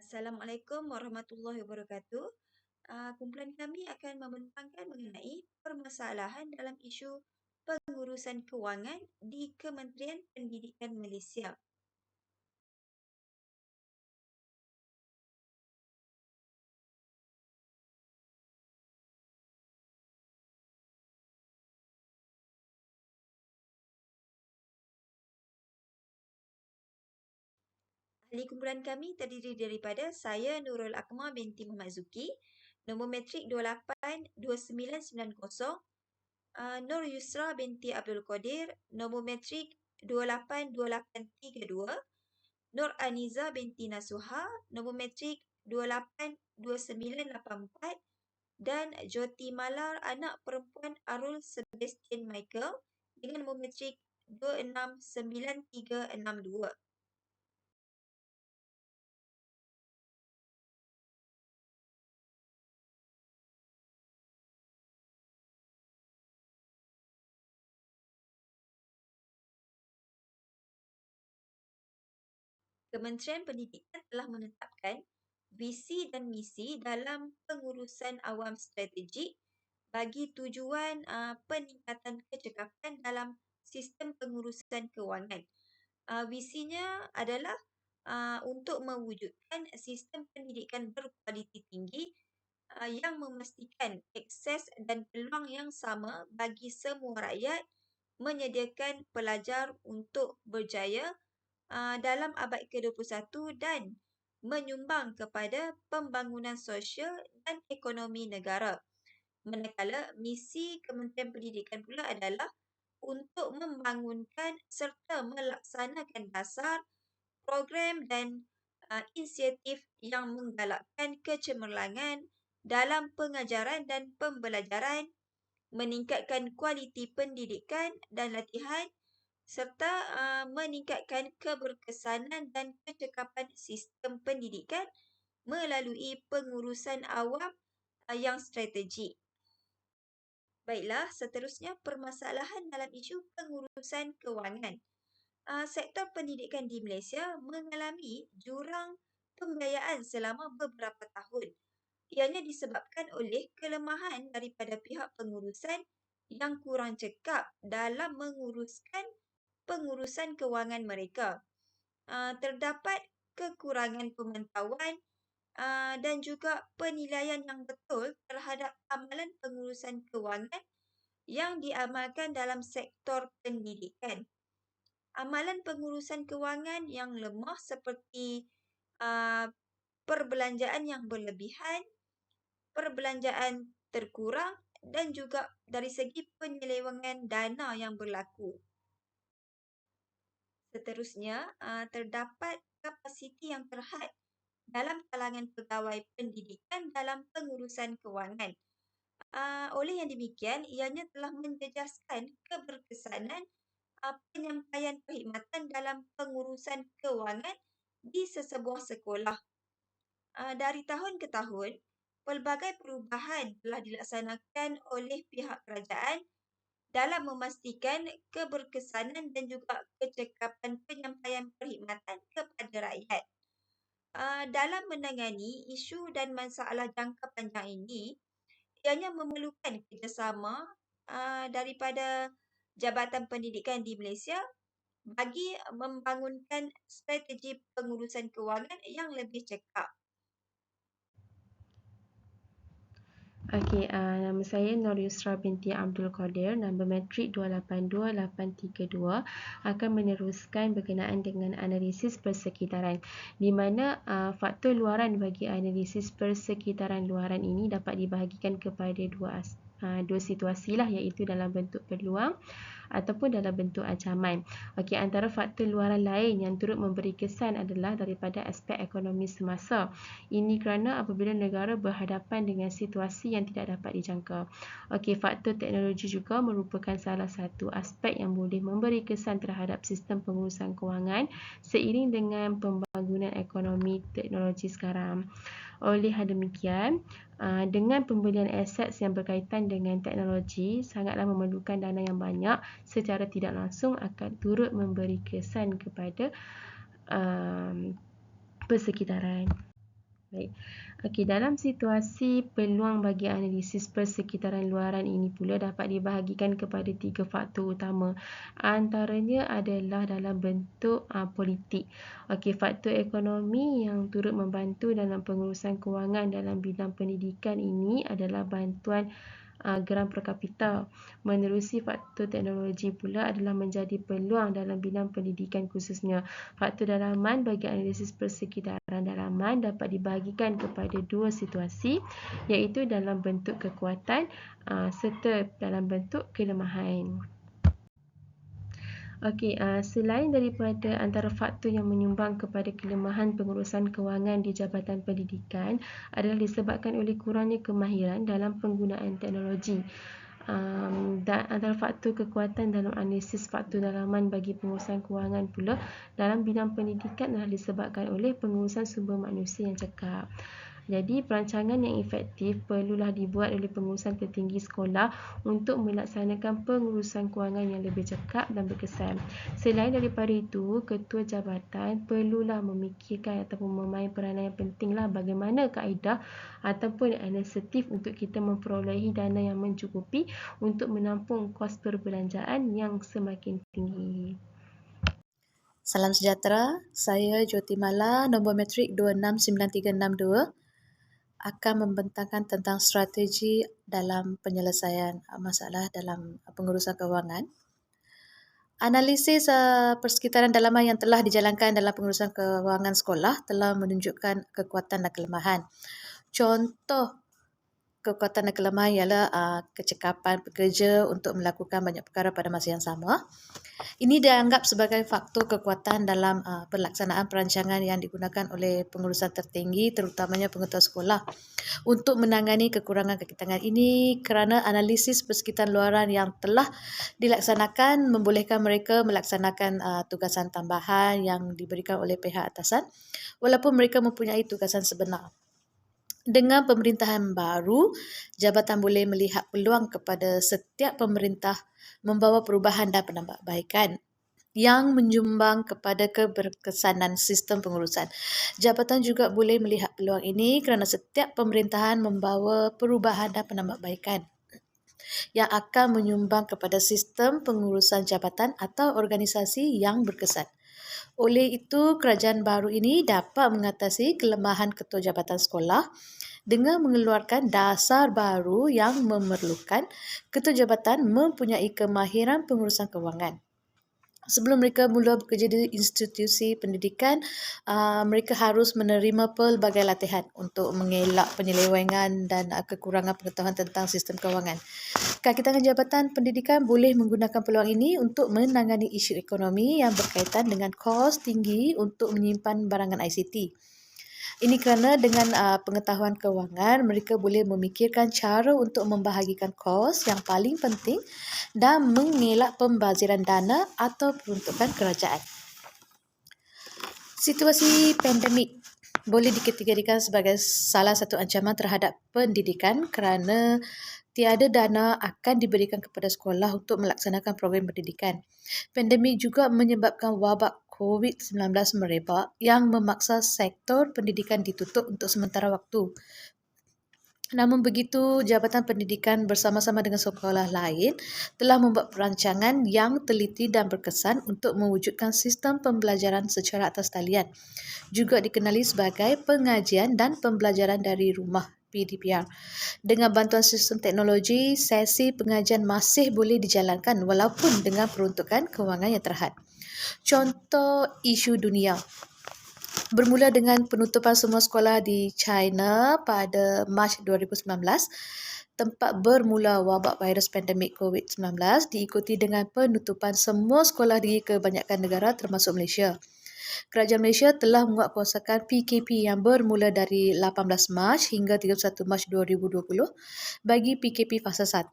Assalamualaikum warahmatullahi wabarakatuh. Kumpulan kami akan membentangkan mengenai permasalahan dalam isu pengurusan kewangan di Kementerian Pendidikan Malaysia. Ahli kumpulan kami terdiri daripada saya Nurul Akmal binti Muhammad Zuki, nombor metrik 282990, Nur Yusra binti Abdul Qadir, nombor metrik 282832, Nur Aniza binti Nasuha, nombor metrik 282984 dan Joti Malar anak perempuan Arul Sebastian Michael dengan nombor metrik 269362. Kementerian Pendidikan telah menetapkan visi dan misi dalam pengurusan awam strategik bagi tujuan peningkatan kecekapan dalam sistem pengurusan kewangan. Visinya adalah untuk mewujudkan sistem pendidikan berkualiti tinggi yang memastikan akses dan peluang yang sama bagi semua rakyat, menyediakan pelajar untuk berjaya dalam abad ke-21 dan menyumbang kepada pembangunan sosial dan ekonomi negara. Manakala misi Kementerian Pendidikan pula adalah untuk membangunkan serta melaksanakan dasar, program dan inisiatif yang menggalakkan kecemerlangan dalam pengajaran dan pembelajaran, meningkatkan kualiti pendidikan dan latihan serta meningkatkan keberkesanan dan kecekapan sistem pendidikan melalui pengurusan awam yang strategik. Baiklah, seterusnya permasalahan dalam isu pengurusan kewangan. Sektor pendidikan di Malaysia mengalami jurang pembiayaan selama beberapa tahun. Ianya disebabkan oleh kelemahan daripada pihak pengurusan yang kurang cekap dalam menguruskan pengurusan kewangan mereka. Terdapat kekurangan pemantauan dan juga penilaian yang betul terhadap amalan pengurusan kewangan yang diamalkan dalam sektor pendidikan. Amalan pengurusan kewangan yang lemah seperti perbelanjaan yang berlebihan, perbelanjaan terkurang dan juga dari segi penyelewengan dana yang berlaku. Seterusnya, terdapat kapasiti yang terhad dalam kalangan pegawai pendidikan dalam pengurusan kewangan. Oleh yang demikian, ianya telah menjejaskan keberkesanan penyampaian perkhidmatan dalam pengurusan kewangan di sesebuah sekolah. Dari tahun ke tahun, pelbagai perubahan telah dilaksanakan oleh pihak kerajaan dalam memastikan keberkesanan dan juga kecekapan penyampaian perkhidmatan kepada rakyat. Dalam menangani isu dan masalah jangka panjang ini, ianya memerlukan kerjasama daripada Jabatan Pendidikan di Malaysia bagi membangunkan strategi pengurusan kewangan yang lebih cekap. Okey, nama saya Nur Yusra binti Abdul Qadir, nombor metrik 282832, akan meneruskan berkenaan dengan analisis persekitaran, di mana faktor luaran bagi analisis persekitaran luaran ini dapat dibahagikan kepada dua situasi lah, iaitu dalam bentuk peluang ataupun dalam bentuk ancaman. Okey, antara faktor luaran lain yang turut memberi kesan adalah daripada aspek ekonomi semasa. Ini kerana apabila negara berhadapan dengan situasi yang tidak dapat dijangka. Okey, faktor teknologi juga merupakan salah satu aspek yang boleh memberi kesan terhadap sistem pengurusan kewangan seiring dengan pembangunan ekonomi teknologi sekarang. Oleh hal demikian, dengan pembelian aset yang berkaitan dengan teknologi sangatlah memerlukan dana yang banyak, secara tidak langsung akan turut memberi kesan kepada persekitaran. Baik. Okey, dalam situasi peluang bagi analisis persekitaran luaran ini pula dapat dibahagikan kepada 3 faktor utama. Antaranya adalah dalam bentuk politik. Okey, faktor ekonomi yang turut membantu dalam pengurusan kewangan dalam bidang pendidikan ini adalah bantuan geram per kapita. Menerusi faktor teknologi pula adalah menjadi peluang dalam bidang pendidikan khususnya. Faktor dalaman bagi analisis persekitaran dalaman dapat dibahagikan kepada dua situasi, iaitu dalam bentuk kekuatan serta dalam bentuk kelemahan. Okey, selain daripada antara faktor yang menyumbang kepada kelemahan pengurusan kewangan di Jabatan Pendidikan adalah disebabkan oleh kurangnya kemahiran dalam penggunaan teknologi. Dan antara faktor kekuatan dalam analisis faktor dalaman bagi pengurusan kewangan pula dalam bidang pendidikan adalah disebabkan oleh pengurusan sumber manusia yang cekap. Jadi, perancangan yang efektif perlulah dibuat oleh pengurusan tertinggi sekolah untuk melaksanakan pengurusan kewangan yang lebih cekap dan berkesan. Selain daripada itu, ketua jabatan perlulah memikirkan ataupun memain peranan yang pentinglah bagaimana kaedah ataupun inisiatif untuk kita memperolehi dana yang mencukupi untuk menampung kos perbelanjaan yang semakin tinggi. Salam sejahtera, saya Jyotimala, nombor matrik 269362 akan membentangkan tentang strategi dalam penyelesaian masalah dalam pengurusan kewangan. Analisis persekitaran dalaman yang telah dijalankan dalam pengurusan kewangan sekolah telah menunjukkan kekuatan dan kelemahan. Contoh kekuatan dan kelemahan ialah kecekapan pekerja untuk melakukan banyak perkara pada masa yang sama. Ini dianggap sebagai faktor kekuatan dalam pelaksanaan perancangan yang digunakan oleh pengurusan tertinggi, terutamanya pengetua sekolah, untuk menangani kekurangan kekitangan ini kerana analisis persekitaran luaran yang telah dilaksanakan membolehkan mereka melaksanakan tugasan tambahan yang diberikan oleh pihak atasan walaupun mereka mempunyai tugasan sebenar. Dengan pemerintahan baru, jabatan boleh melihat peluang kepada setiap pemerintah membawa perubahan dan penambahbaikan yang menyumbang kepada keberkesanan sistem pengurusan. Jabatan juga boleh melihat peluang ini kerana setiap pemerintahan membawa perubahan dan penambahbaikan yang akan menyumbang kepada sistem pengurusan jabatan atau organisasi yang berkesan. Oleh itu, kerajaan baru ini dapat mengatasi kelemahan ketua jabatan sekolah dengan mengeluarkan dasar baru yang memerlukan ketua jabatan mempunyai kemahiran pengurusan kewangan. Sebelum mereka mula bekerja di institusi pendidikan, mereka harus menerima pelbagai latihan untuk mengelak penyelewengan dan kekurangan pengetahuan tentang sistem kewangan. Kakitangan Jabatan Pendidikan boleh menggunakan peluang ini untuk menangani isu ekonomi yang berkaitan dengan kos tinggi untuk menyimpan barangan ICT. Ini kerana dengan pengetahuan kewangan, mereka boleh memikirkan cara untuk membahagikan kos yang paling penting dan mengelak pembaziran dana atau peruntukan kerajaan. Situasi pandemik boleh dikategorikan sebagai salah satu ancaman terhadap pendidikan kerana tiada dana akan diberikan kepada sekolah untuk melaksanakan program pendidikan. Pandemik juga menyebabkan wabak COVID-19 merebak yang memaksa sektor pendidikan ditutup untuk sementara waktu. Namun begitu, Jabatan Pendidikan bersama-sama dengan sekolah lain telah membuat perancangan yang teliti dan berkesan untuk mewujudkan sistem pembelajaran secara atas talian, juga dikenali sebagai pengajian dan pembelajaran dari rumah PDPR. Dengan bantuan sistem teknologi, sesi pengajian masih boleh dijalankan walaupun dengan peruntukan kewangan yang terhad. Contoh isu dunia. Bermula dengan penutupan semua sekolah di China pada Mac 2019, tempat bermula wabak virus pandemik COVID-19 diikuti dengan penutupan semua sekolah di kebanyakan negara termasuk Malaysia. Kerajaan Malaysia telah menguatkuasakan PKP yang bermula dari 18 Mac hingga 31 Mac 2020 bagi PKP Fasa 1.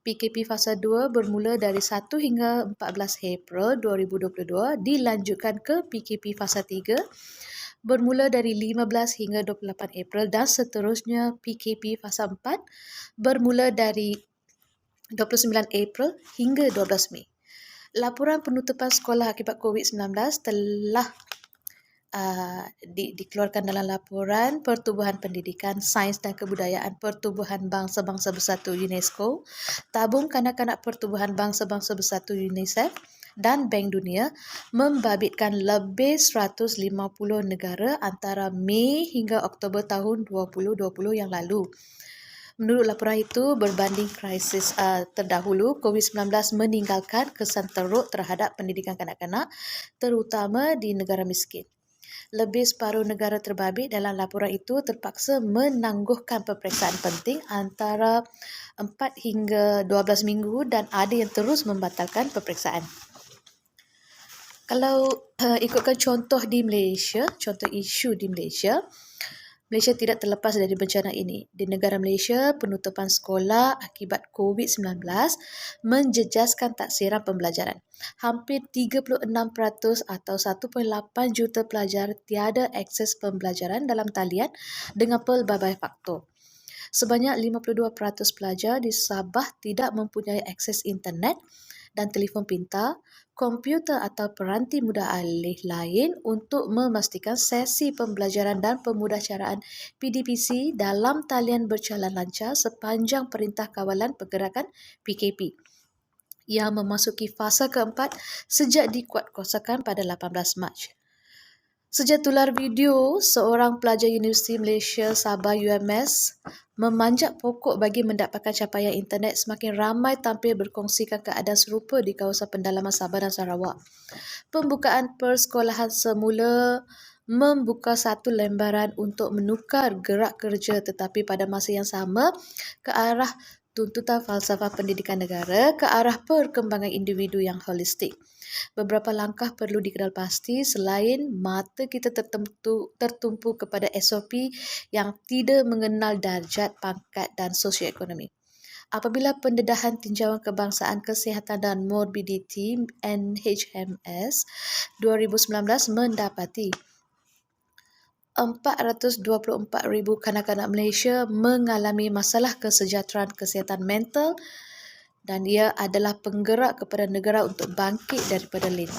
PKP Fasa 2 bermula dari 1 hingga 14 April 2022 dilanjutkan ke PKP Fasa 3 bermula dari 15 hingga 28 April dan seterusnya PKP Fasa 4 bermula dari 29 April hingga 12 Mei. Laporan penutupan sekolah akibat COVID-19 telah dikeluarkan dalam laporan Pertubuhan Pendidikan, Sains dan Kebudayaan Pertubuhan Bangsa-Bangsa Bersatu UNESCO, Tabung Kanak-Kanak Pertubuhan Bangsa-Bangsa Bersatu UNICEF dan Bank Dunia membabitkan lebih 150 negara antara Mei hingga Oktober tahun 2020 yang lalu. Menurut laporan itu, berbanding krisis terdahulu, COVID-19 meninggalkan kesan teruk terhadap pendidikan kanak-kanak, terutama di negara miskin. Lebih separuh negara terbabit dalam laporan itu terpaksa menangguhkan peperiksaan penting antara 4 hingga 12 minggu dan ada yang terus membatalkan peperiksaan. Kalau ikutkan contoh isu di Malaysia, Malaysia tidak terlepas dari bencana ini. Di negara Malaysia, penutupan sekolah akibat COVID-19 menjejaskan taksiran pembelajaran. Hampir 36% atau 1.8 juta pelajar tiada akses pembelajaran dalam talian dengan pelbagai faktor. Sebanyak 52% pelajar di Sabah tidak mempunyai akses internet dan telefon pintar, komputer atau peranti mudah alih lain untuk memastikan sesi pembelajaran dan pemudahcaraan PDPC dalam talian berjalan lancar sepanjang Perintah Kawalan Pergerakan PKP yang memasuki fasa keempat sejak dikuatkuasakan pada 18 Mac. Sejak tular video seorang pelajar Universiti Malaysia Sabah UMS memanjat pokok bagi mendapatkan capaian internet, semakin ramai tampil berkongsikan keadaan serupa di kawasan pendalaman Sabah dan Sarawak. Pembukaan persekolahan semula membuka satu lembaran untuk menukar gerak kerja, tetapi pada masa yang sama ke arah tuntutan falsafah pendidikan negara ke arah perkembangan individu yang holistik. Beberapa langkah perlu dikenal pasti selain mata kita tertumpu kepada SOP yang tidak mengenal darjat, pangkat dan sosioekonomi. Apabila pendedahan tinjauan kebangsaan kesihatan dan morbiditi NHMS 2019 mendapati 424,000 kanak-kanak Malaysia mengalami masalah kesejahteraan kesihatan mental dan ia adalah penggerak kepada negara untuk bangkit daripada lena.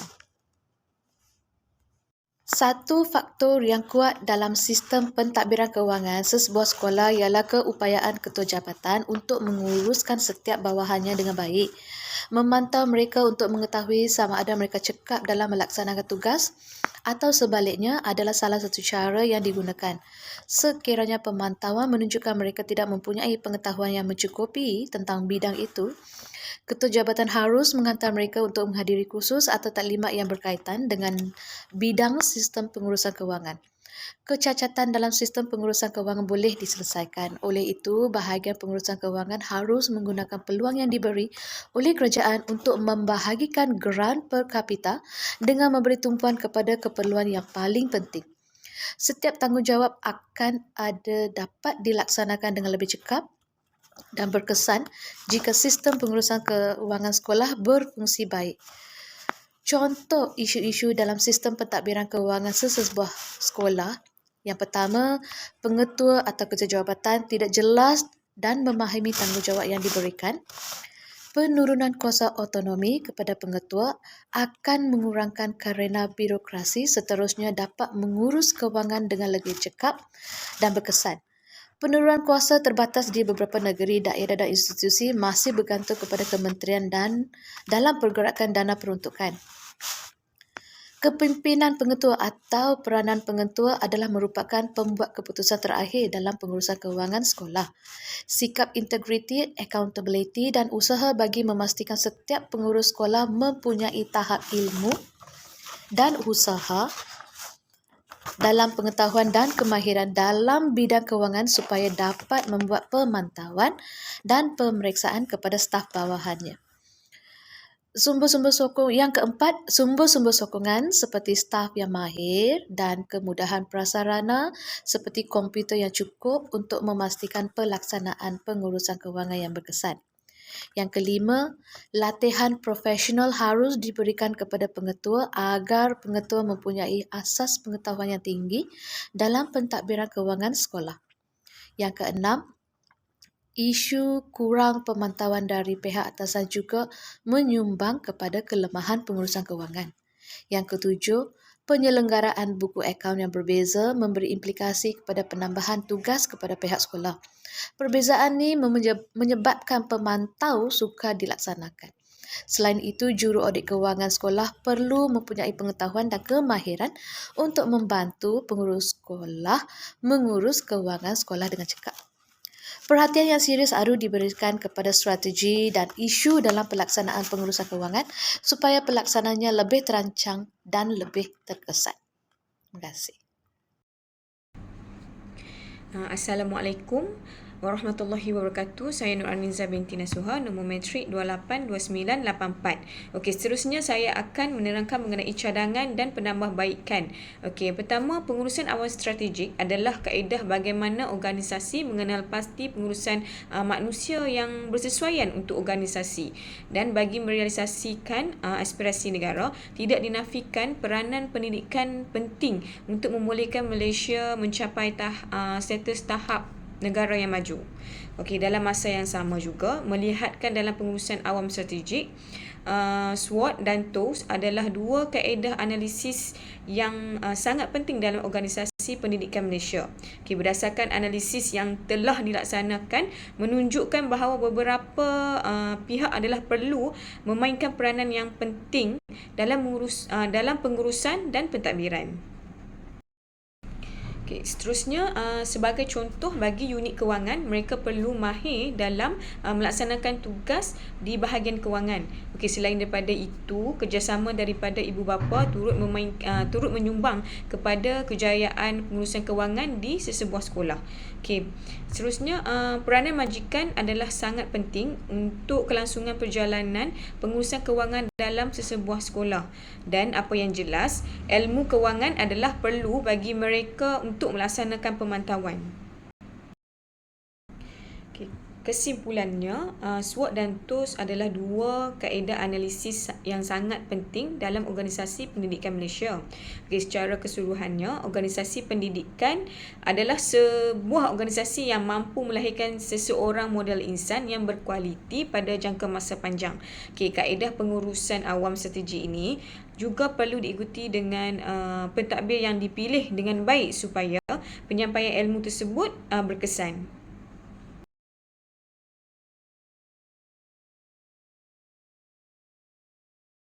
Satu faktor yang kuat dalam sistem pentadbiran kewangan sesebuah sekolah ialah keupayaan ketua jabatan untuk menguruskan setiap bawahannya dengan baik. Memantau mereka untuk mengetahui sama ada mereka cekap dalam melaksanakan tugas atau sebaliknya adalah salah satu cara yang digunakan. Sekiranya pemantauan menunjukkan mereka tidak mempunyai pengetahuan yang mencukupi tentang bidang itu, ketua jabatan harus menghantar mereka untuk menghadiri kursus atau taklimat yang berkaitan dengan bidang sistem pengurusan kewangan. Kecacatan dalam sistem pengurusan kewangan boleh diselesaikan. Oleh itu, bahagian pengurusan kewangan harus menggunakan peluang yang diberi oleh kerajaan untuk membahagikan geran per kapita dengan memberi tumpuan kepada keperluan yang paling penting. Setiap tanggungjawab akan dapat dilaksanakan dengan lebih cekap dan berkesan jika sistem pengurusan kewangan sekolah berfungsi baik. Contoh isu-isu dalam sistem pentadbiran kewangan sesebuah sekolah. Yang pertama, pengetua atau ketua jawatan tidak jelas dan memahami tanggungjawab yang diberikan. Penurunan kuasa otonomi kepada pengetua akan mengurangkan kerana birokrasi seterusnya dapat mengurus kewangan dengan lebih cekap dan berkesan. Penurunan kuasa terbatas di beberapa negeri, daerah dan institusi masih bergantung kepada kementerian dan dalam pergerakan dana peruntukan. Kepimpinan pengetua atau peranan pengetua adalah merupakan pembuat keputusan terakhir dalam pengurusan kewangan sekolah. Sikap integriti, accountability dan usaha bagi memastikan setiap pengurus sekolah mempunyai tahap ilmu dan usaha dalam pengetahuan dan kemahiran dalam bidang kewangan supaya dapat membuat pemantauan dan pemeriksaan kepada staf bawahannya. Sumber-sumber sokong yang keempat, sumber-sumber sokongan seperti staf yang mahir dan kemudahan prasarana seperti komputer yang cukup untuk memastikan pelaksanaan pengurusan kewangan yang berkesan. Yang kelima, latihan profesional harus diberikan kepada pengetua agar pengetua mempunyai asas pengetahuan yang tinggi dalam pentadbiran kewangan sekolah. Yang keenam, isu kurang pemantauan dari pihak atasan juga menyumbang kepada kelemahan pengurusan kewangan. Yang ketujuh, Penyelenggaraan buku akaun yang berbeza memberi implikasi kepada penambahan tugas kepada pihak sekolah. Perbezaan ini menyebabkan pemantau sukar dilaksanakan. Selain itu, juru audit kewangan sekolah perlu mempunyai pengetahuan dan kemahiran untuk membantu pengurus sekolah mengurus kewangan sekolah dengan cekap. Perhatian yang serius harus diberikan kepada strategi dan isu dalam pelaksanaan pengurusan kewangan supaya pelaksanaannya lebih terancang dan lebih terkesan. Terima kasih. Assalamualaikum warahmatullahi wabarakatuh. Saya Nur Arniza binti Nasuha, nombor matrik 282984. Okey, seterusnya saya akan menerangkan mengenai cadangan dan penambahbaikan. Okey, pertama, pengurusan awal strategik adalah kaedah bagaimana organisasi mengenal pasti pengurusan manusia yang bersesuaian untuk organisasi, dan bagi merealisasikan aspirasi negara, tidak dinafikan peranan pendidikan penting untuk membolehkan Malaysia mencapai status tahap negara yang maju. Okey, dalam masa yang sama juga, melihatkan dalam pengurusan awam strategik, SWOT dan TOS adalah dua kaedah analisis yang sangat penting dalam organisasi pendidikan Malaysia. Okey, berdasarkan analisis yang telah dilaksanakan, menunjukkan bahawa beberapa pihak adalah perlu memainkan peranan yang penting dalam pengurusan dan pentadbiran. Okay, seterusnya, sebagai contoh bagi unit kewangan, mereka perlu mahir dalam melaksanakan tugas di bahagian kewangan. Okay, selain daripada itu, kerjasama daripada ibu bapa turut menyumbang kepada kejayaan pengurusan kewangan di sesebuah sekolah. Okay, seterusnya, peranan majikan adalah sangat penting untuk kelangsungan perjalanan pengurusan kewangan dalam sesebuah sekolah. Dan apa yang jelas, ilmu kewangan adalah perlu bagi mereka untuk melaksanakan pemantauan. Okay. Kesimpulannya, SWOT dan TOS adalah dua kaedah analisis yang sangat penting dalam organisasi pendidikan Malaysia. Okay, secara keseluruhannya, organisasi pendidikan adalah sebuah organisasi yang mampu melahirkan seseorang model insan yang berkualiti pada jangka masa panjang. Okay, kaedah pengurusan awam strategi ini juga perlu diikuti dengan pentadbir yang dipilih dengan baik supaya penyampaian ilmu tersebut berkesan.